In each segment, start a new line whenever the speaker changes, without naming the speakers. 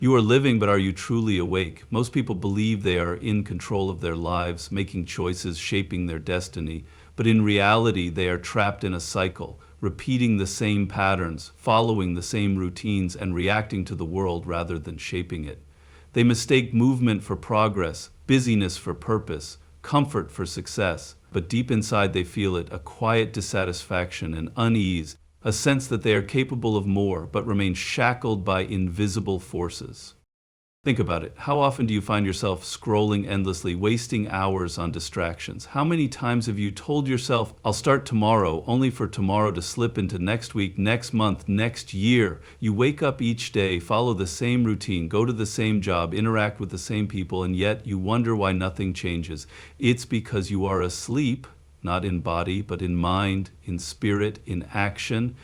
You are living, but are you truly awake? Most people believe they are in control of their lives, making choices, shaping their destiny, but in reality, they are trapped in a cycle, repeating the same patterns, following the same routines, and reacting to the world rather than shaping it. They mistake movement for progress, busyness for purpose, comfort for success, but deep inside they feel it, a quiet dissatisfaction and unease, a sense that they are capable of more, but remain shackled by invisible forces. Think about it. How often do you find yourself scrolling endlessly, wasting hours on distractions? How many times have you told yourself, I'll start tomorrow, only for tomorrow to slip into next week, next month, next year? You wake up each day, follow the same routine, go to the same job, interact with the same people, and yet you wonder why nothing changes. It's because you are asleep, not in body, but in mind, in spirit, in action.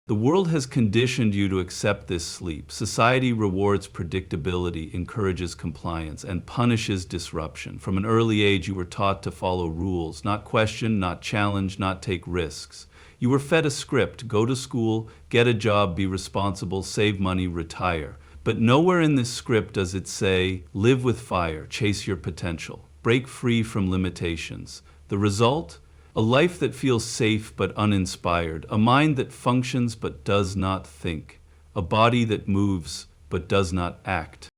The world has conditioned you to accept this sleep. Society rewards predictability, encourages compliance, and punishes disruption. From an early age, you were taught to follow rules, not question, not challenge, not take risks. You were fed a script: go to school, get a job, be responsible, save money, retire. But nowhere in this script does it say, live with fire, chase your potential, break free from limitations. The result? A life that feels safe but uninspired, a mind that functions but does not think, a body that moves but does not act.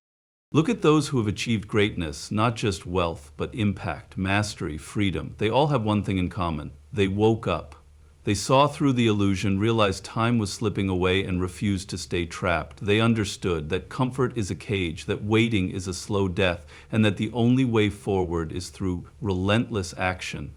Look at those who have achieved greatness, not just wealth, but impact, mastery, freedom. They all have one thing in common. They woke up. They saw through the illusion, realized time was slipping away, and refused to stay trapped. They understood that comfort is a cage, that waiting is a slow death, and that the only way forward is through relentless action.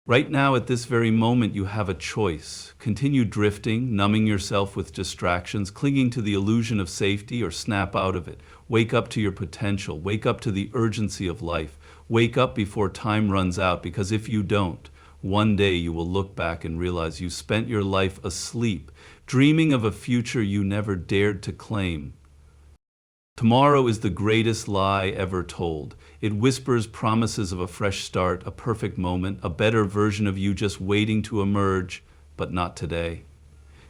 Right now, at this very moment, you have a choice. Continue drifting, numbing yourself with distractions, clinging to the illusion of safety, or snap out of it. Wake up to your potential. Wake up to the urgency of life. Wake up before time runs out, because if you don't, one day you will look back and realize you spent your life asleep, dreaming of a future you never dared to claim. Tomorrow is the greatest lie ever told. It whispers promises of a fresh start, a perfect moment, a better version of you just waiting to emerge, but not today.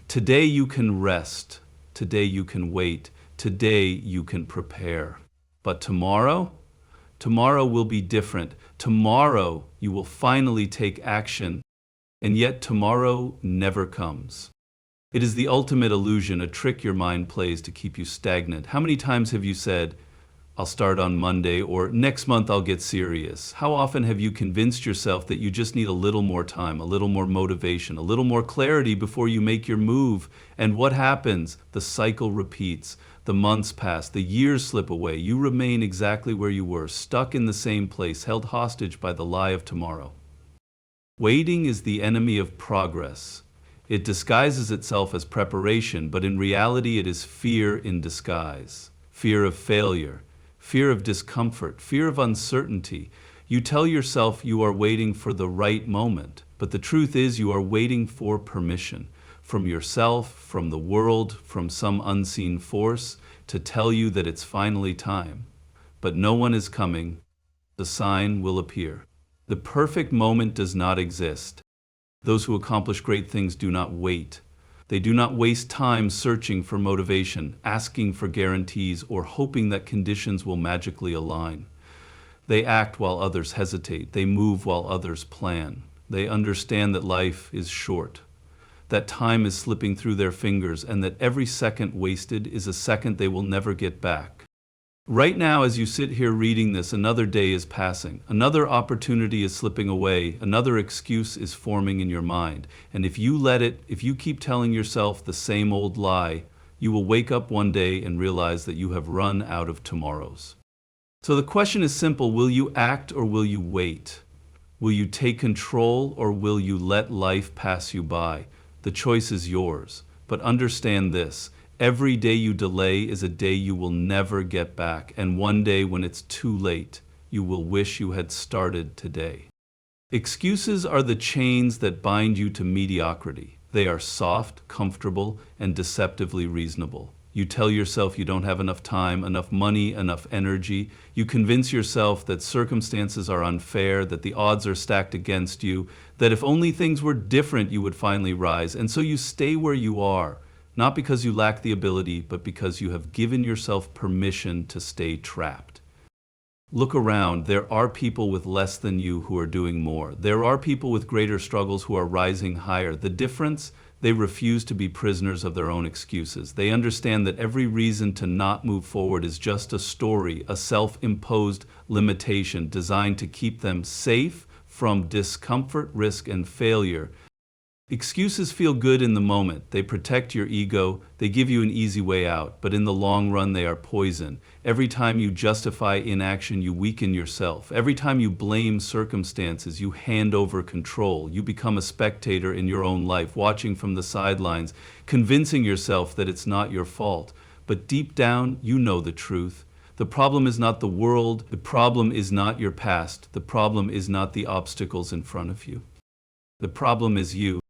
Today you can rest. Today you can wait. Today you can prepare. But tomorrow? Tomorrow will be different. Tomorrow you will finally take action, and yet tomorrow never comes. It is the ultimate illusion, a trick your mind plays to keep you stagnant. How many times have you said, I'll start on Monday, or next month I'll get serious? How often have you convinced yourself that you just need a little more time, a little more motivation, a little more clarity before you make your move? And what happens? The cycle repeats. The months pass, the years slip away. You remain exactly where you were, stuck in the same place, held hostage by the lie of tomorrow. Waiting is the enemy of progress. It disguises itself as preparation, but in reality it is fear in disguise. Fear of failure, fear of discomfort, fear of uncertainty. You tell yourself you are waiting for the right moment, but the truth is you are waiting for permission from yourself, from the world, from some unseen force to tell you that it's finally time. But no one is coming. The sign will appear. The perfect moment does not exist. Those who accomplish great things do not wait. They do not waste time searching for motivation, asking for guarantees, or hoping that conditions will magically align. They act while others hesitate. They move while others plan. They understand that life is short, that time is slipping through their fingers, and that every second wasted is a second they will never get back. Right now, as you sit here reading this, another day is passing. Another opportunity is slipping away. Another excuse is forming in your mind. And if you let it, if you keep telling yourself the same old lie, you will wake up one day and realize that you have run out of tomorrows. So the question is simple: will you act or will you wait? Will you take control or will you let life pass you by? The choice is yours. But understand this: every day you delay is a day you will never get back, and one day when it's too late, you will wish you had started today. Excuses are the chains that bind you to mediocrity. They are soft, comfortable, and deceptively reasonable. You tell yourself you don't have enough time, enough money, enough energy. You convince yourself that circumstances are unfair, that the odds are stacked against you, that if only things were different you would finally rise, and so you stay where you are, not because you lack the ability, but because you have given yourself permission to stay trapped. Look around. There are people with less than you who are doing more. There are people with greater struggles who are rising higher. The difference? They refuse to be prisoners of their own excuses. They understand that every reason to not move forward is just a story, a self-imposed limitation designed to keep them safe from discomfort, risk, and failure. Excuses feel good in the moment. They protect your ego. They give you an easy way out. But in the long run, they are poison. Every time you justify inaction, you weaken yourself. Every time you blame circumstances, you hand over control. You become a spectator in your own life, watching from the sidelines, convincing yourself that it's not your fault. But deep down, you know the truth. The problem is not the world. The problem is not your past. The problem is not the obstacles in front of you. The problem is you.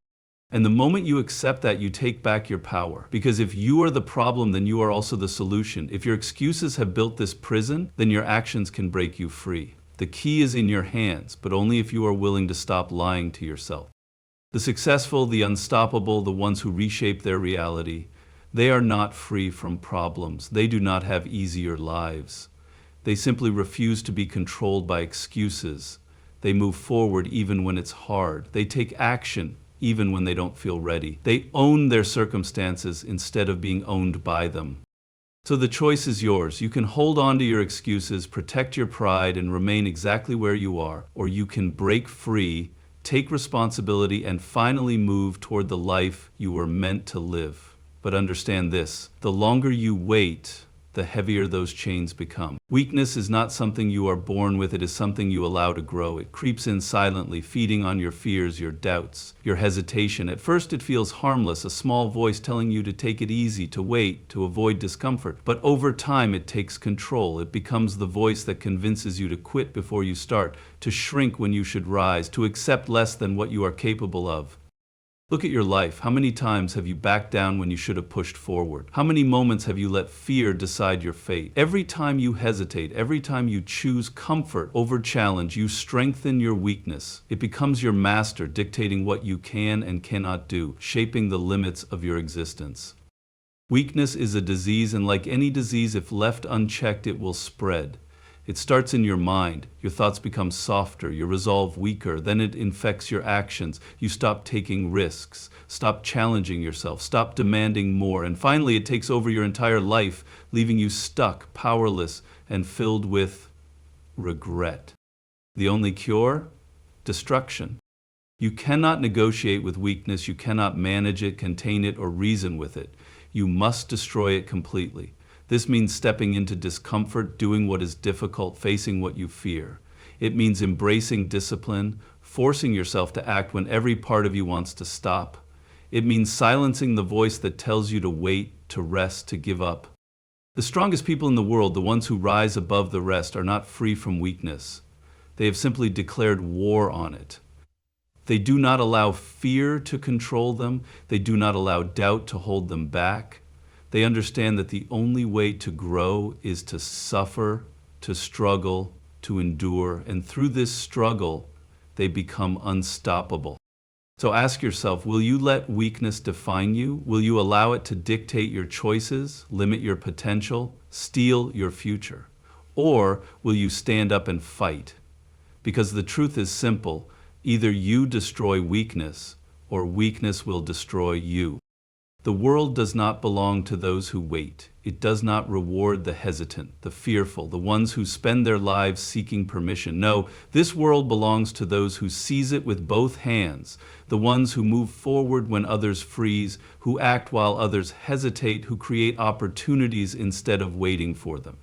And the moment you accept that, you take back your power. Because if you are the problem, then you are also the solution. If your excuses have built this prison, then your actions can break you free. The key is in your hands, but only if you are willing to stop lying to yourself. The successful, the unstoppable, the ones who reshape their reality, they are not free from problems. They do not have easier lives. They simply refuse to be controlled by excuses. They move forward even when it's hard. They take action even when they don't feel ready. They own their circumstances instead of being owned by them. So the choice is yours. You can hold on to your excuses, protect your pride, and remain exactly where you are, or you can break free, take responsibility, and finally move toward the life you were meant to live. But understand this, the longer you wait, the heavier those chains become. Weakness is not something you are born with, it is something you allow to grow. It creeps in silently, feeding on your fears, your doubts, your hesitation. At first it feels harmless, a small voice telling you to take it easy, to wait, to avoid discomfort. But over time it takes control. It becomes the voice that convinces you to quit before you start, to shrink when you should rise, to accept less than what you are capable of. Look at your life. How many times have you backed down when you should have pushed forward? How many moments have you let fear decide your fate? Every time you hesitate, every time you choose comfort over challenge, you strengthen your weakness. It becomes your master, dictating what you can and cannot do, shaping the limits of your existence. Weakness is a disease, and like any disease, if left unchecked, it will spread. It starts in your mind. Your thoughts become softer, your resolve weaker, then it infects your actions. You stop taking risks, stop challenging yourself, stop demanding more, and finally it takes over your entire life, leaving you stuck, powerless, and filled with regret. The only cure? Destruction. You cannot negotiate with weakness, you cannot manage it, contain it, or reason with it. You must destroy it completely. This means stepping into discomfort, doing what is difficult, facing what you fear. It means embracing discipline, forcing yourself to act when every part of you wants to stop. It means silencing the voice that tells you to wait, to rest, to give up. The strongest people in the world, the ones who rise above the rest, are not free from weakness. They have simply declared war on it. They do not allow fear to control them. They do not allow doubt to hold them back. They understand that the only way to grow is to suffer, to struggle, to endure, and through this struggle, they become unstoppable. So ask yourself, will you let weakness define you? Will you allow it to dictate your choices, limit your potential, steal your future? Or will you stand up and fight? Because the truth is simple, either you destroy weakness, or weakness will destroy you. The world does not belong to those who wait. It does not reward the hesitant, the fearful, the ones who spend their lives seeking permission. No, this world belongs to those who seize it with both hands, the ones who move forward when others freeze, who act while others hesitate, who create opportunities instead of waiting for them.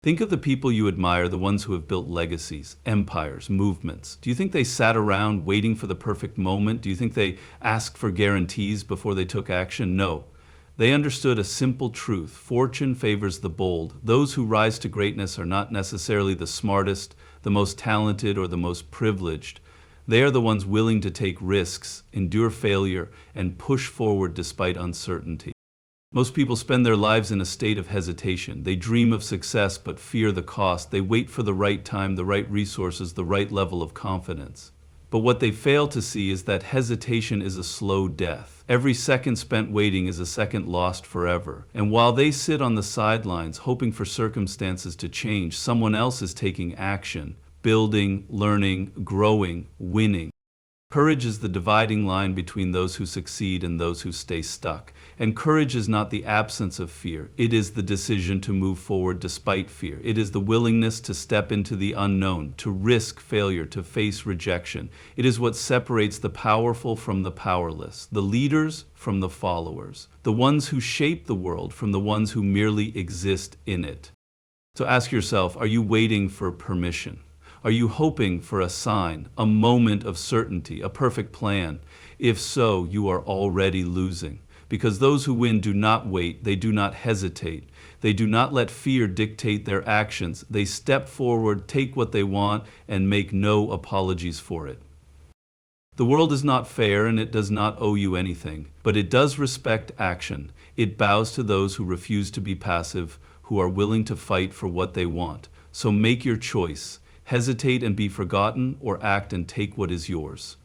Think of the people you admire, the ones who have built legacies, empires, movements. Do you think they sat around waiting for the perfect moment? Do you think they asked for guarantees before they took action? No. They understood a simple truth. Fortune favors the bold. Those who rise to greatness are not necessarily the smartest, the most talented, or the most privileged. They are the ones willing to take risks, endure failure, and push forward despite uncertainty. Most people spend their lives in a state of hesitation. They dream of success but fear the cost. They wait for the right time, the right resources, the right level of confidence. But what they fail to see is that hesitation is a slow death. Every second spent waiting is a second lost forever. And while they sit on the sidelines hoping for circumstances to change, someone else is taking action, building, learning, growing, winning. Courage is the dividing line between those who succeed and those who stay stuck. And courage is not the absence of fear. It is the decision to move forward despite fear. It is the willingness to step into the unknown, to risk failure, to face rejection. It is what separates the powerful from the powerless, the leaders from the followers, the ones who shape the world from the ones who merely exist in it. So ask yourself, are you waiting for permission? Are you hoping for a sign, a moment of certainty, a perfect plan? If so, you are already losing. Because those who win do not wait, they do not hesitate. They do not let fear dictate their actions. They step forward, take what they want, and make no apologies for it. The world is not fair and it does not owe you anything, but it does respect action. It bows to those who refuse to be passive, who are willing to fight for what they want. So make your choice. Hesitate and be forgotten, or act and take what is yours.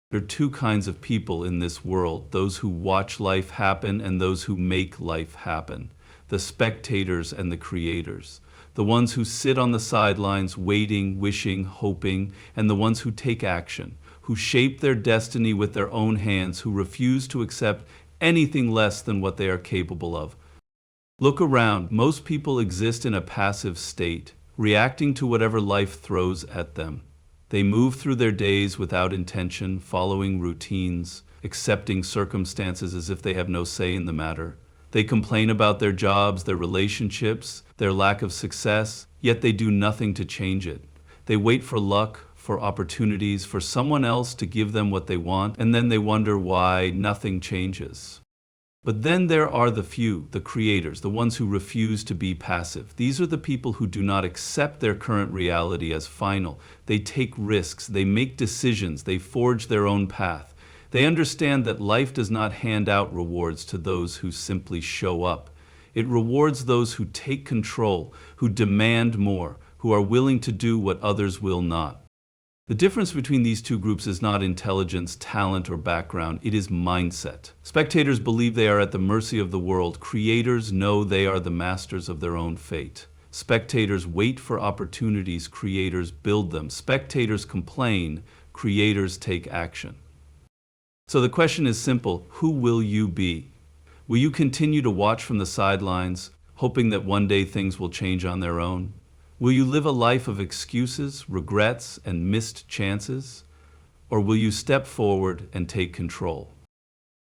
There are two kinds of people in this world, those who watch life happen and those who make life happen. The spectators and the creators. The ones who sit on the sidelines waiting, wishing, hoping, and the ones who take action, who shape their destiny with their own hands, who refuse to accept anything less than what they are capable of. Look around. Most people exist in a passive state, reacting to whatever life throws at them. They move through their days without intention, following routines, accepting circumstances as if they have no say in the matter. They complain about their jobs, their relationships, their lack of success, yet they do nothing to change it. They wait for luck, for opportunities, for someone else to give them what they want, and then they wonder why nothing changes. But then there are the few, the creators, the ones who refuse to be passive. These are the people who do not accept their current reality as final. They take risks, they make decisions, they forge their own path. They understand that life does not hand out rewards to those who simply show up. It rewards those who take control, who demand more, who are willing to do what others will not. The difference between these two groups is not intelligence, talent, or background. It is mindset. Spectators believe they are at the mercy of the world. Creators know they are the masters of their own fate. Spectators wait for opportunities. Creators build them. Spectators complain. Creators take action. So the question is simple. Who will you be? Will you continue to watch from the sidelines, hoping that one day things will change on their own? Will you live a life of excuses, regrets, and missed chances? Or will you step forward and take control?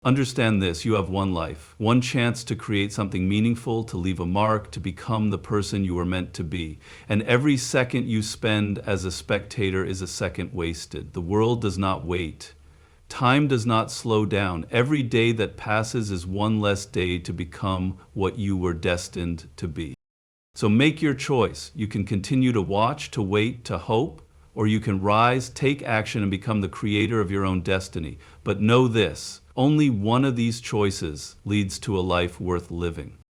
Understand this, you have one life, one chance to create something meaningful, to leave a mark, to become the person you were meant to be. And every second you spend as a spectator is a second wasted. The world does not wait. Time does not slow down. Every day that passes is one less day to become what you were destined to be. So make your choice. You can continue to watch, to wait, to hope, or you can rise, take action, and become the creator of your own destiny. But know this, only one of these choices leads to a life worth living.